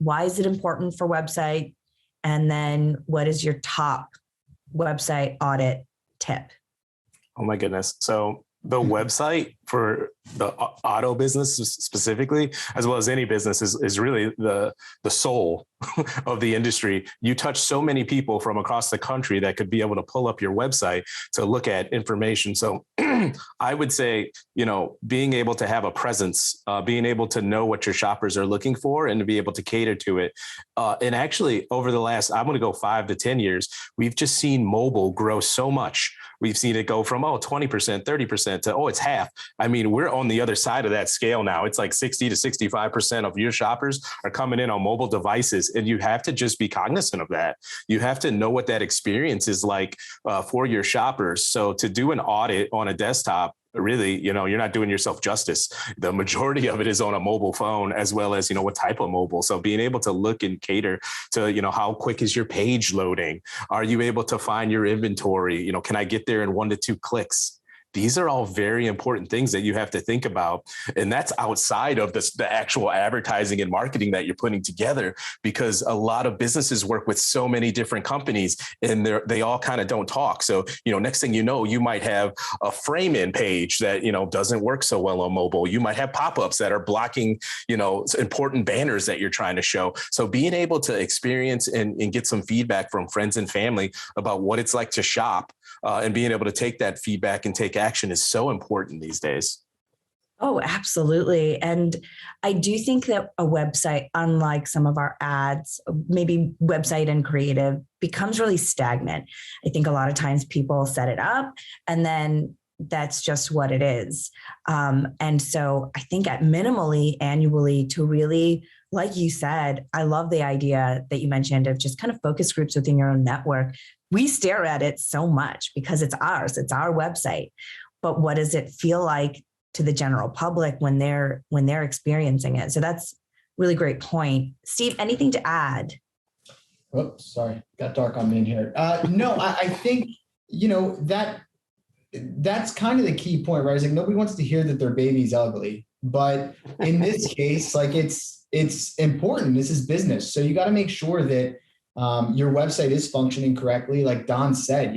Why is it important for website? And then what is your top website audit tip? Oh my goodness. So the website for the auto business specifically, as well as any business, is really the soul of the industry. You touch so many people from across the country that could be able to pull up your website to look at information. So I would say, being able to have a presence, being able to know what your shoppers are looking for and to be able to cater to it. And actually over the last, I'm going to go 5 to 10 years, we've just seen mobile grow so much. We've seen it go from, 20%, 30% to, it's half. I mean, we're on the other side of that scale now. It's like 60 to 65% of your shoppers are coming in on mobile devices. And you have to just be cognizant of that. You have to know what that experience is like for your shoppers. So to do an audit on a desktop, really, you're not doing yourself justice. The majority of it is on a mobile phone, as well as, what type of mobile. So being able to look and cater to, how quick is your page loading? Are you able to find your inventory? Can I get there in 1 to 2 clicks? These are all very important things that you have to think about. And that's outside of the actual advertising and marketing that you're putting together, because a lot of businesses work with so many different companies and they all kind of don't talk. So, next thing you know, you might have a frame-in page that, doesn't work so well on mobile. You might have pop-ups that are blocking, important banners that you're trying to show. So being able to experience and get some feedback from friends and family about what it's like to shop and being able to take that feedback and take action is so important these days. Oh, absolutely. And I do think that a website, unlike some of our ads, maybe website and creative, becomes really stagnant. I think a lot of times people set it up and then that's just what it is. And so I think at minimally annually to really, like you said, I love the idea that you mentioned of just kind of focus groups within your own network. We stare at it so much because it's ours, it's our website. But what does it feel like to the general public when they're experiencing it? So that's a really great point. Steve, anything to add? Oops, sorry, got dark on me in here. No, I think, that's kind of the key point, right? It's like nobody wants to hear that their baby's ugly, but in this case, like it's important. This is business. So you got to make sure that your website is functioning correctly. Like Don said,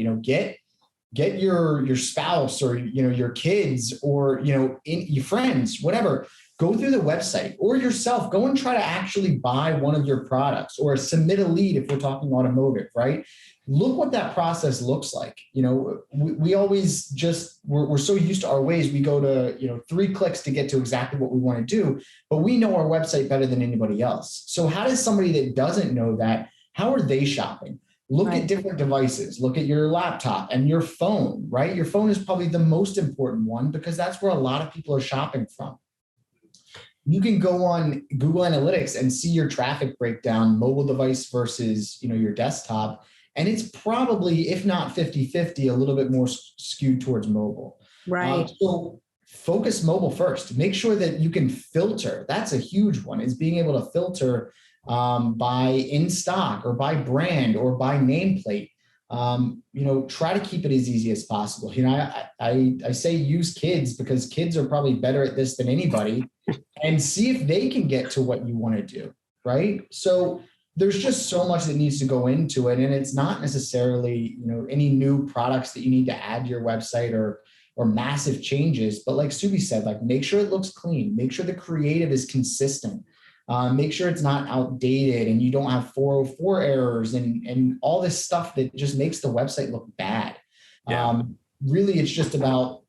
get your spouse or, your kids or, your friends, whatever, go through the website or yourself, go and try to actually buy one of your products or submit a lead. If we're talking automotive, right? Look what that process looks like. We always we're so used to our ways. We go to, 3 clicks to get to exactly what we want to do, but we know our website better than anybody else. So how does somebody that doesn't know that, how are they shopping? Look at different devices. Look at your laptop and your phone, right? Your phone is probably the most important one because that's where a lot of people are shopping from. You can go on Google Analytics and see your traffic breakdown, mobile device versus, your desktop. And it's probably, if not 50-50, a little bit more skewed towards mobile. Right. So focus mobile first. Make sure that you can filter. That's a huge one, is being able to filter by in stock or by brand or by nameplate. Try to keep it as easy as possible. I say use kids because kids are probably better at this than anybody, and see if they can get to what you want to do. Right. So there's just so much that needs to go into it. And it's not necessarily, any new products that you need to add to your website or massive changes. But like Subi said, like make sure it looks clean, make sure the creative is consistent. Make sure it's not outdated and you don't have 404 errors and all this stuff that just makes the website look bad. Yeah. Really, it's just about,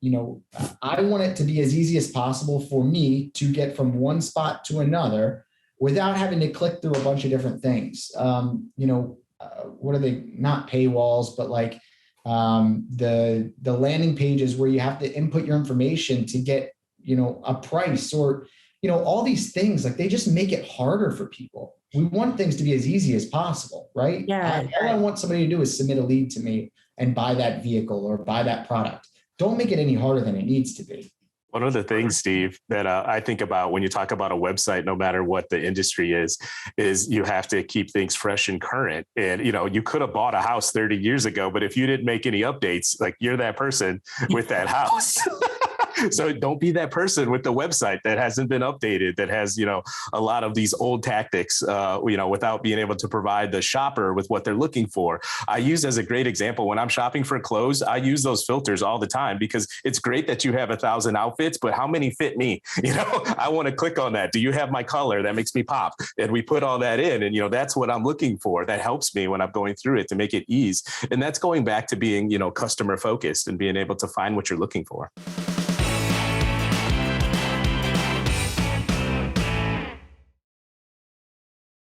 I want it to be as easy as possible for me to get from one spot to another without having to click through a bunch of different things. What are they? Not paywalls, but like the landing pages where you have to input your information to get, a price or, all these things, like they just make it harder for people. We want things to be as easy as possible, right? Yeah. All I want somebody to do is submit a lead to me and buy that vehicle or buy that product. Don't make it any harder than it needs to be. One of the things, Steve, that I think about when you talk about a website, no matter what the industry is you have to keep things fresh and current. And, you could have bought a house 30 years ago, but if you didn't make any updates, like you're that person with that house. So don't be that person with the website that hasn't been updated, that has, a lot of these old tactics, without being able to provide the shopper with what they're looking for. I use as a great example, when I'm shopping for clothes, I use those filters all the time, because it's great that you have 1,000 outfits, but how many fit me? I want to click on that. Do you have my color? That makes me pop. And we put all that in, and, that's what I'm looking for. That helps me when I'm going through it to make it ease. And that's going back to being, customer focused and being able to find what you're looking for.